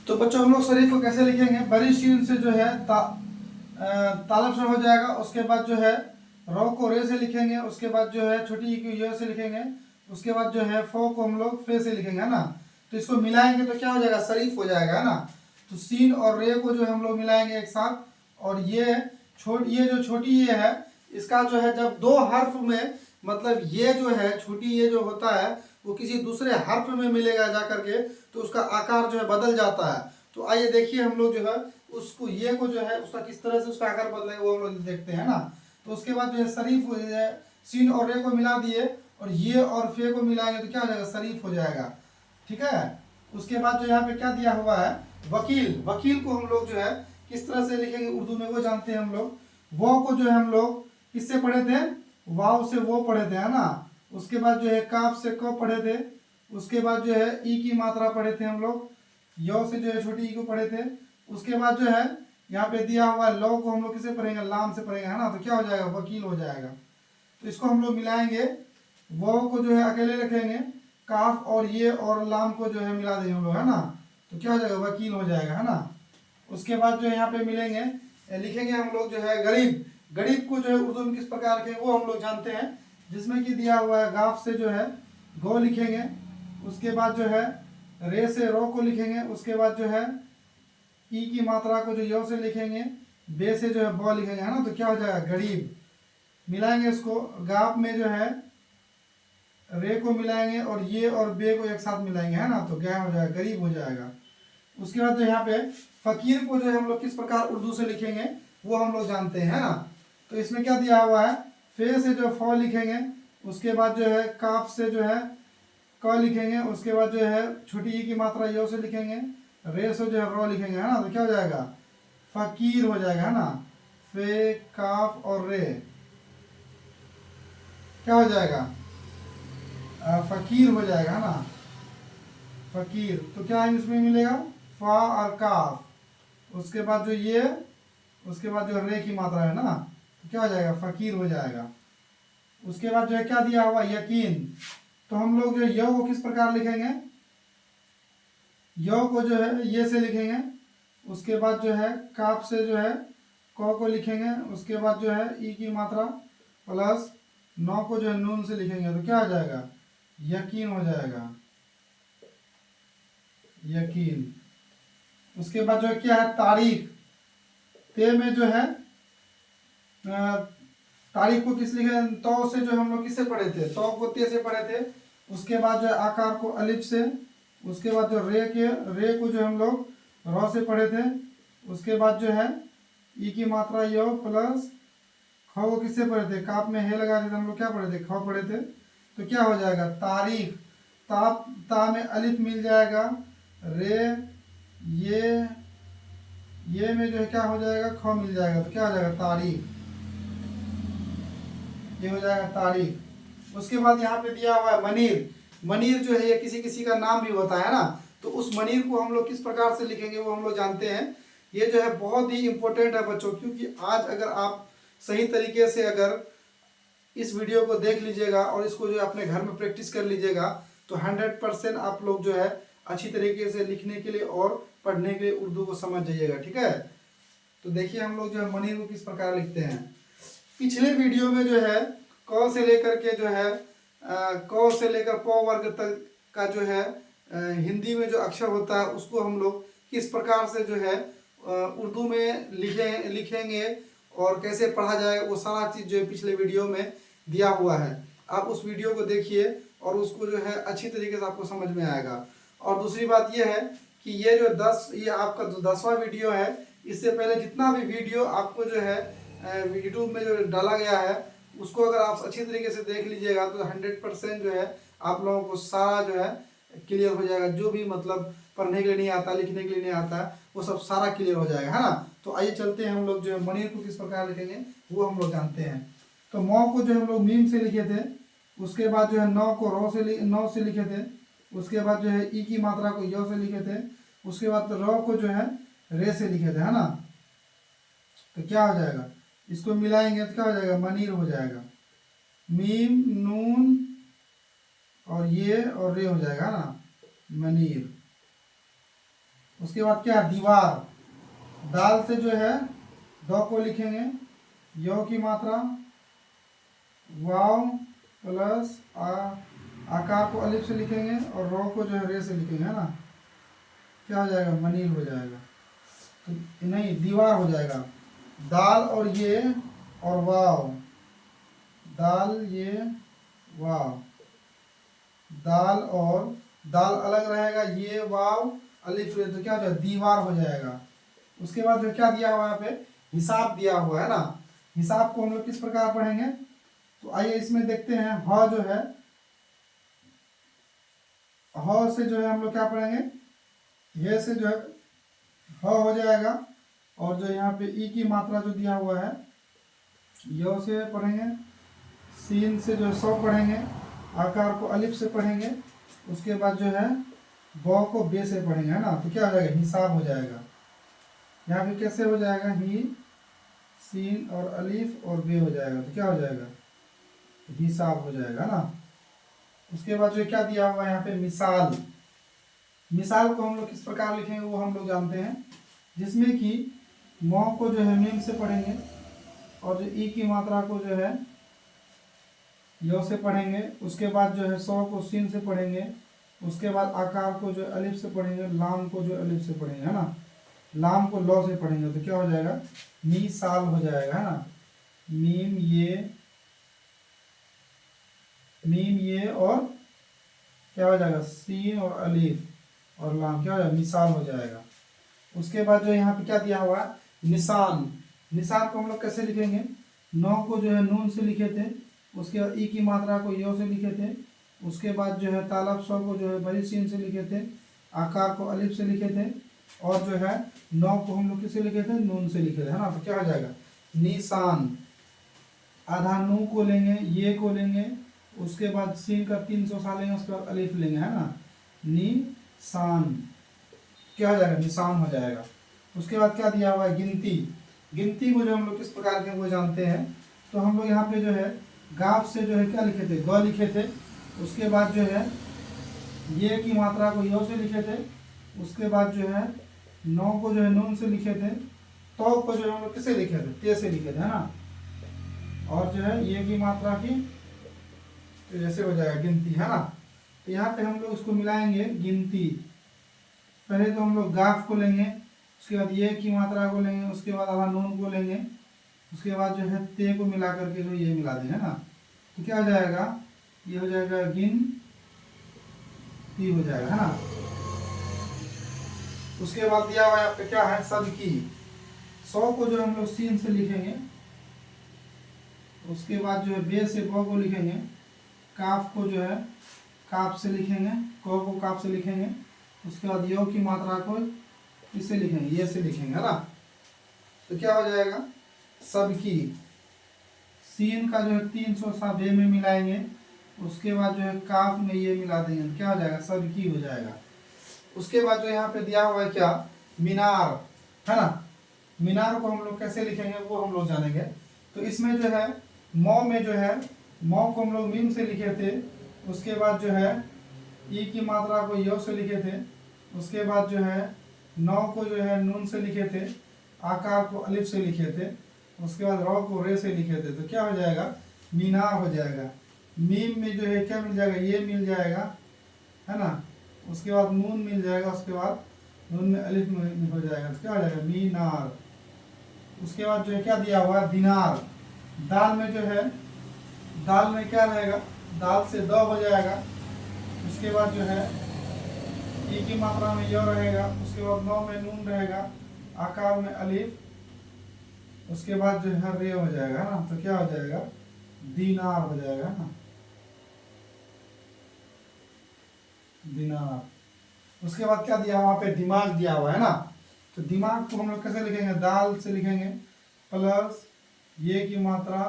तो बच्चों हम लोग शरीफ को कैसे लिखेंगे? बड़ी शीन से जो है तालब से हो जाएगा। उसके बाद जो है रो को रे से लिखेंगे। उसके बाद जो है छोटी ई को य से लिखेंगे। उसके बाद जो है फो को हम लोग फे से लिखेंगे, है ना। तो इसको मिलाएंगे तो क्या हो जाएगा? शरीफ हो जाएगा, है ना। तो सीन और रे को जो है हम लोग मिलाएंगे एक साथ, और ये जो छोटी ये है, इसका जो है जब दो हर्फ में, मतलब ये जो है छोटी ये जो होता है वो किसी दूसरे हर्फ में मिलेगा जा करके, तो उसका आकार जो है बदल जाता है। तो आइए देखिए हम लोग जो है उसको ये को जो है उसका किस तरह से उसका आकार बदलेगा वो हम लोग देखते हैं ना। तो उसके बाद जो है शरीफ हो जाए, सीन और रे को मिला दिए और ये और फे को मिलाएंगे तो क्या हो जाएगा? शरीफ हो जाएगा, ठीक है। उसके बाद जो यहाँ पे क्या दिया हुआ है? वकील। वकील को हम लोग जो है किस तरह से लिखेंगे उर्दू में वो जानते हैं हम लोग। वो को जो है हम लोग किससे पढ़े थे? वाव से वो पढ़े थे, है ना। उसके बाद जो है काफ से क पढ़े थे। उसके बाद जो है ई की मात्रा पढ़े थे हम लोग। यो से जो है छोटी ई को पढ़े थे। उसके बाद जो है यहाँ पे दिया हुआ लो को हम लोग किसे पढ़ेंगे? लाम से पढ़ेंगे, है ना। तो क्या हो जाएगा? वकील हो जाएगा। तो इसको हम लोग मिलाएंगे, वो को जो है अकेले रखेंगे, काफ और ये और लाम को जो है मिला देंगे हम लोग, है ना। तो क्या हो जाएगा? वकील हो जाएगा, है ना। उसके बाद जो यहाँ पे मिलेंगे, लिखेंगे हम लोग जो है गरीब। गरीब को जो है उर्दू में किस प्रकार के वो हम लोग जानते हैं, जिसमें कि दिया हुआ है गाफ से जो है गो लिखेंगे। उसके बाद जो है रे से रो को लिखेंगे। उसके बाद जो है ई की मात्रा को जो यो से लिखेंगे, बे से जो है ब लिखेंगे, है ना। तो क्या हो जाएगा? गरीब। मिलाएंगे इसको, गाप में जो है रे को मिलाएंगे और ये और बे को एक साथ मिलाएंगे, है ना। तो क्या हो जाएगा? गरीब हो जाएगा। उसके बाद जो यहाँ पे फकीर को जो है हम लोग किस प्रकार उर्दू से लिखेंगे वो हम लोग जानते हैं, है ना। तो इसमें क्या दिया हुआ है? फे से जो फ लिखेंगे। उसके बाद जो है काफ से जो है क लिखेंगे। उसके बाद जो है छोटी ई की मात्रा यो से लिखेंगे। रे से जो है रो लिखेंगे, है ना। तो क्या हो जाएगा? फकीर हो जाएगा, है ना। फे काफ और रे क्या हो जाएगा? फकीर हो जाएगा, है ना। फकीर। तो क्या इसमें मिलेगा? फा और काफ। उसके बाद जो ये, उसके बाद जो रे की मात्रा है ना, तो क्या हो जाएगा? फकीर हो जाएगा। उसके बाद जो है क्या दिया हुआ? यकीन। तो हम लोग जो यो को किस प्रकार लिखेंगे? यो को जो है ये से लिखेंगे। उसके बाद जो है काफ से जो है को लिखेंगे। उसके बाद जो है ई की मात्रा प्लस नौ को जो है नून से लिखेंगे। तो क्या हो जाएगा? यकीन हो जाएगा, यकीन। उसके बाद जो है क्या है? तारीख। ते में जो है तारीख को किस लिखे? तो से जो हम लोग किससे पढ़े थे? तो को ते से पढ़े थे। उसके बाद जो है आकार को अलिफ से। उसके बाद जो रे को जो हम लोग रो से पढ़े थे। उसके बाद जो है ई की मात्रा यो प्लस ख को किससे पढ़े थे? काप में हे लगा थे हम लोग क्या पढ़े थे? ख पढ़े थे। तो क्या हो जाएगा? तारीख। ता में अलिफ मिल जाएगा। रे ये में जो है क्या हो जाएगा? ख मिल जाएगा। तो क्या हो जाएगा? तारीख। ये हो जाएगा तारीख। उसके बाद यहाँ पे दिया हुआ है मनीर। मनीर जो है ये किसी किसी का नाम भी होता है ना। तो उस मनीर को हम लोग किस प्रकार से लिखेंगे वो हम लोग जानते हैं। ये जो है बहुत ही इंपॉर्टेंट है बच्चों, क्योंकि आज अगर आप सही तरीके से अगर इस वीडियो को देख लीजिएगा और इसको जो है अपने घर में प्रैक्टिस कर लीजिएगा तो 100% आप लोग जो है अच्छी तरीके से लिखने के लिए और पढ़ने के लिए उर्दू को समझ जाइएगा, ठीक है। तो देखिए हम लोग जो है मनीर को किस प्रकार लिखते हैं। पिछले वीडियो में जो है क से लेकर के जो है क से लेकर प वर्ग तक का जो है हिंदी में जो अक्षर होता है उसको हम लोग किस प्रकार से जो है उर्दू में लिखेंगे और कैसे पढ़ा जाए वो सारा चीज़ जो है पिछले वीडियो में दिया हुआ है। आप उस वीडियो को देखिए और उसको जो है अच्छी तरीके से आपको समझ में आएगा। और दूसरी बात ये है कि ये जो ये आपका जो 10वां वीडियो है, इससे पहले जितना भी वीडियो आपको जो है यूट्यूब में जो डाला गया है उसको अगर आप अच्छी तरीके से देख लीजिएगा तो 100% जो है आप लोगों को सारा जो है क्लियर हो जाएगा। जो भी मतलब पढ़ने के लिए नहीं आता, लिखने के लिए नहीं आता, वो सब सारा क्लियर हो जाएगा, है ना। तो आइए चलते हैं, हम लोग जो है मनीर को किस प्रकार लिखेंगे वो हम लोग जानते हैं। तो मौ को जो हम लोग मीम से लिखे थे। उसके बाद जो है नौ को नौ से लिखे थे। उसके बाद जो है ई की मात्रा को यो से लिखे थे। उसके बाद रो को जो है रे से लिखे थे, है ना। तो क्या हो जाएगा? इसको मिलाएंगे तो क्या हो जाएगा? मनीर हो जाएगा। मीम नून और ये और रे हो जाएगा ना, मनीर। उसके बाद क्या है दीवार, दाल से जो है दो को लिखेंगे, यो की मात्रा, वाव प्लस आकार को अलिफ से लिखेंगे और रो को जो है रे से लिखेंगे, है ना। क्या हो जाएगा मनील हो जाएगा, तो नहीं दीवार हो जाएगा। दाल और ये और वाव, दाल ये वाव, दाल और दाल अलग रहेगा, ये वाव अलिफ रे, तो क्या हो जाएगा दीवार हो जाएगा। उसके बाद जो क्या दिया हुआ है यहाँ पे हिसाब दिया हुआ है ना, हिसाब को हम लोग किस प्रकार पढ़ेंगे, तो आइए इसमें देखते हैं। ह जो है ह से जो है हम लोग क्या पढ़ेंगे, ये से जो है ह हो जाएगा, और जो यहाँ पे ई की मात्रा जो दिया हुआ है यो से पढ़ेंगे, सीन से जो है सौ पढ़ेंगे, आकार को अलिफ से पढ़ेंगे, उसके बाद जो है ब को बे से पढ़ेंगे, है ना। तो क्या हो जाएगा हिसाब हो जाएगा। यहाँ पे कैसे हो जाएगा ही सीन और अलिफ और बे हो जाएगा, तो क्या हो जाएगा हिसाब हो जाएगा ना। उसके बाद जो क्या दिया हुआ है यहाँ पे मिसाल, मिसाल को हम लोग किस प्रकार लिखेंगे वो हम लोग जानते हैं, जिसमें कि मौ को जो है मीम से पढ़ेंगे और जो ई की मात्रा को जो है यो से पढ़ेंगे, उसके बाद जो है सौ को सीन से पढ़ेंगे, उसके बाद आकार को जो अलिफ से पढ़ेंगे, लाम को जो अलिफ से पढ़ेंगे, है ना, लाम को लौ से पढ़ेंगे, तो क्या हो जाएगा मी साल हो जाएगा, है ना। मीम ये और क्या हो जाएगा सीन और अलिफ और लाम, क्या हो जाएगा मिसाल हो जाएगा। उसके बाद जो यहाँ पे क्या दिया हुआ है निशान, निशान को हम लोग कैसे लिखेंगे, नौ को जो है नून से लिखे थे, उसके बाद ई की मात्रा को यो से लिखे थे, उसके बाद जो है तालब सौ को जो है बड़ी सीन से लिखे थे, आकार को अलिफ से लिखे थे, और जो है नौ को हम लोग किससे लिखे थे नून से लिखे थे, है ना। तो क्या हो जाएगा निशान, आधा नू को लेंगे, ये को लेंगे, उसके बाद सीन का 300 सा लेंगे, उसके बाद अलिफ लेंगे, है ना, निशान, क्या हो जाएगा निशान हो जाएगा। उसके बाद क्या दिया हुआ है गिनती, गिनती को जो हम लोग किस प्रकार के वो जानते हैं, तो हम लोग यहाँ पे जो है गाफ से जो है क्या लिखे थे ग लिखे थे, उसके बाद जो है ये की मात्रा को यो से लिखे थे, उसके बाद जो है नौ को जो है नून से लिखे थे, तो को जो है हम लोग किसे लिखे थे ते से लिखे थे, है ना, और जो है ये की मात्रा की तो जैसे हो जाएगा गिनती, है ना। तो यहाँ पे हम लोग इसको मिलाएंगे गिनती, पहले तो हम लोग गाफ को लेंगे, उसके बाद ये की मात्रा को लेंगे, उसके बाद आधा नून को लेंगे, उसके बाद जो है ते को मिला करके जो ये मिला देंगे, है ना। तो क्या हो जाएगा ये हो जाएगा गिनती हो जाएगा, है ना। उसके बाद दिया हुआ यहाँ पे क्या है सब की, 100 को जो हम लोग सीन से लिखेंगे, उसके बाद जो है बे से ब को लिखेंगे, काफ को जो है काफ से लिखेंगे, क को काफ से लिखेंगे, उसके बाद यो की मात्रा को इससे लिखेंगे ये से लिखेंगे, है ना। तो क्या हो जाएगा सब की, सीन का जो है 300 सा बे में मिलाएंगे, उसके बाद जो है काफ में ये मिला देंगे, तो क्या हो जाएगा सब की हो जाएगा। उसके बाद जो यहाँ पे दिया हुआ है क्या मीनार, है ना, मीनार को हम लोग कैसे लिखेंगे वो हम लोग जानेंगे। तो इसमें जो है मौ में जो है मौ को हम लोग मीम से लिखे थे, उसके बाद जो है ई की मात्रा को यो से लिखे थे, उसके बाद जो है नौ को जो है नून से लिखे थे, आकार को अलिफ से लिखे थे, उसके बाद रो को रे से लिखे थे, तो क्या हो जाएगा मीनार हो जाएगा। मीम में जो है क्या मिल जाएगा ये मिल जाएगा, है ना, उसके बाद नून मिल जाएगा, उसके बाद नून में अलिफ में हो जाएगा, तो क्या हो जाएगा मीनार। उसके बाद जो है क्या दिया हुआ है दिनार, दाल में जो है दाल में क्या रहेगा दाल से द हो जाएगा, उसके बाद जो है ई की मात्रा में यो रहेगा, उसके बाद नौ में नून रहेगा, आकार में अलिफ, उसके बाद जो है रे हो जाएगा, है ना। तो क्या हो जाएगा दीनार हो जाएगा, है ना दीनार। उसके बाद क्या दिया हुआ पे दिमाग दिया हुआ है ना, तो दिमाग को हम लोग कैसे लिखेंगे दाल से लिखेंगे, प्लस ये की मात्रा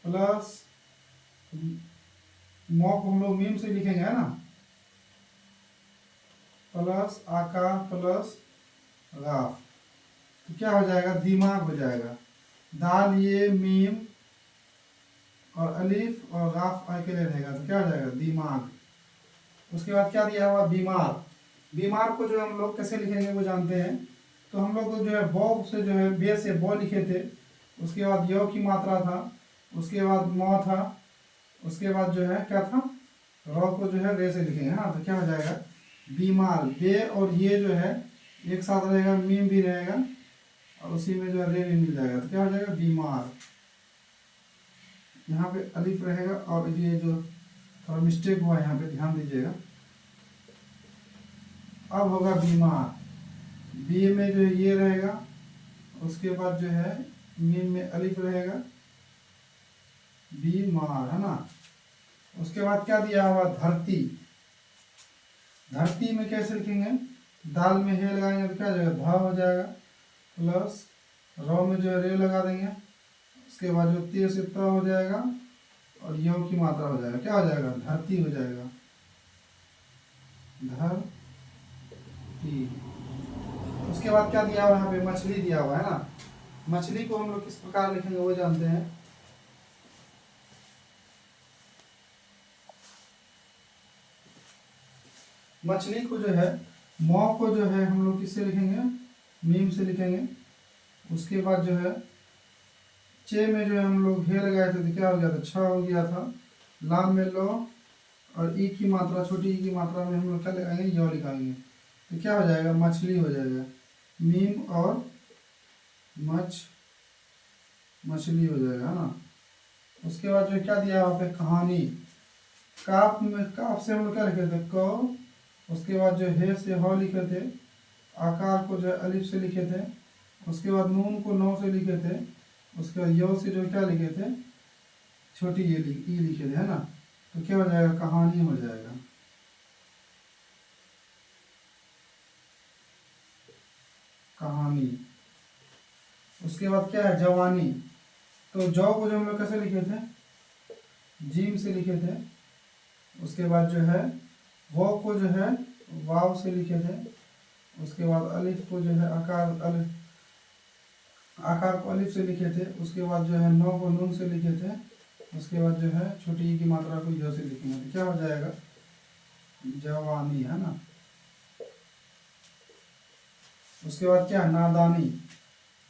प्लस मौ को हम लोग मीम से लिखेंगे, है ना, प्लस आकार प्लस गाफ, तो क्या हो जाएगा दिमाग हो जाएगा। दाल ये मीम और अलिफ और गाफ अकेले रहेगा, तो क्या हो जाएगा दिमाग। उसके बाद क्या दिया हुआ बीमार, बीमार को जो हम लोग कैसे लिखेंगे वो जानते हैं। तो हम लोग जो है बौ से जो है बे से बौ लिखे थे, उसके बाद यो की मात्रा था, उसके बाद मौ था, उसके बाद जो है क्या था, रौ को जो है रे से लिखेंगे, है ना। तो क्या हो जाएगा बीमार, बे और ये जो है एक साथ रहेगा, मीम भी रहेगा और उसी में जो है रे भी मिल जाएगा। तो क्या हो जाएगा बीमार, यहाँ पे अलिफ रहेगा और ये जो थोड़ा मिस्टेक हुआ यहाँ पे ध्यान दीजिएगा। अब होगा बीमार, बी में जो ये रहेगा, उसके बाद जो है मीम में अलिफ रहेगा, बीमार, है ना। उसके बाद क्या दिया हुआ धरती, धरती में कैसे लिखेंगे, दाल में हे लगाएंगे तो क्या हो जाएगा धा हो जाएगा, प्लस रौ में जो है रे लगा देंगे, उसके बाद जो ते से त हो जाएगा और यो की मात्रा हो जाएगा, क्या हो जाएगा धरती हो जाएगा, धरती। उसके बाद क्या दिया हुआ है यहाँ पे मछली दिया हुआ है ना। मछली को हम लोग किस प्रकार लिखेंगे वो जानते हैं। मछली को जो है मौ को जो है हम लोग किससे लिखेंगे, मीम से लिखेंगे। उसके बाद जो है चे में जो है हम लोग हे लगाए थे तो क्या हो गया था, छ हो गया था। लाम में लो और ई की मात्रा, छोटी ई की मात्रा में हम लोग क्या लगाएंगे, यो लिखाएंगे। तो क्या हो जाएगा मछली हो जाएगा, मीम और मछली हो जाएगा, है ना। उसके बाद जो क्या दिया वहाँ पे कहानी, काफ में काफ से हम लोग क्या लिखे थे क, उसके बाद जो हे से ह लिखे थे, आकार को जो है अलिफ से लिखे थे, उसके बाद नून को नौ से लिखे थे, उसके बाद यो से जो क्या लिखे थे छोटी ये ई लिखे थे, है ना। तो क्या हो जाएगा कहानी हो जाएगा, कहानी। उसके बाद क्या है जवानी, तो जौ को जो हम लोग कैसे लिखे थे, जीम से लिखे थे। उसके बाद जो है वो को जो है वाव से लिखे थे। उसके बाद अलिफ को जो है आकार को अलिफ से लिखे थे। उसके बाद जो है नौ को नून से लिखे थे। उसके बाद जो है छोटी ई की मात्रा को यो से लिखेंगे तो क्या हो जाएगा जवानी, है ना। उसके बाद क्या है नादानी,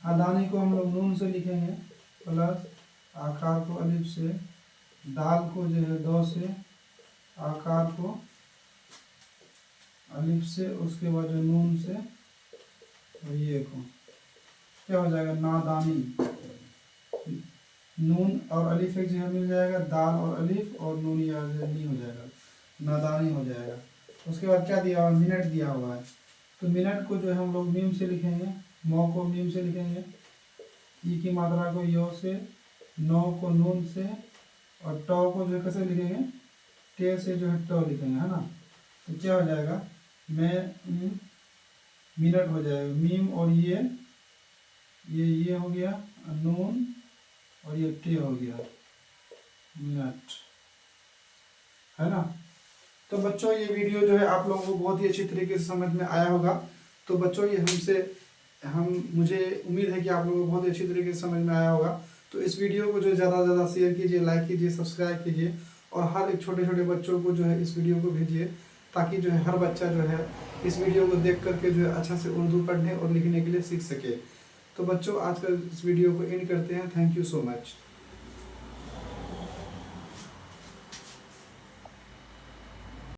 नादानी को हम लोग नून से लिखेंगे, प्लस आकार को अलिफ से, दाल को जो है दो से, आकार को अलिफ से, उसके बाद जो नून से और ये को क्या हो जाएगा नादानी। नून और अलिफ एक जगह मिल जाएगा, दाल और अलिफ और नून या नहीं हो जाएगा, नादानी हो जाएगा। उसके बाद क्या दिया हुआ मिनट दिया हुआ है, तो मिनट को जो है हम लोग मीम से लिखेंगे, मौ को मीम से लिखेंगे, ई की मात्रा को यो से, नौ को नून से और टौ को जो कैसे लिखेंगे टे से जो है टौ लिखेंगे, है ना। तो क्या हो जाएगा मिनट हो जाएगा, मीम और ये हो गया नून और ये टे हो गया मिनट, है ना। तो बच्चों ये वीडियो जो है आप लोगों को बहुत ही अच्छी तरीके से समझ में आया होगा। तो बच्चों ये मुझे उम्मीद है कि आप लोगों को बहुत ही अच्छी तरीके से समझ में आया होगा। तो इस वीडियो को जो ज़्यादा से ज़्यादा शेयर कीजिए, लाइक कीजिए, सब्सक्राइब कीजिए और हर एक छोटे छोटे बच्चों को जो है इस वीडियो को भेजिए, ताकि जो है हर बच्चा जो है इस वीडियो को देख करके जो है अच्छा से उर्दू पढ़ने और लिखने के लिए सीख सके। तो बच्चों आज का इस वीडियो को एंड करते हैं। Thank you so much.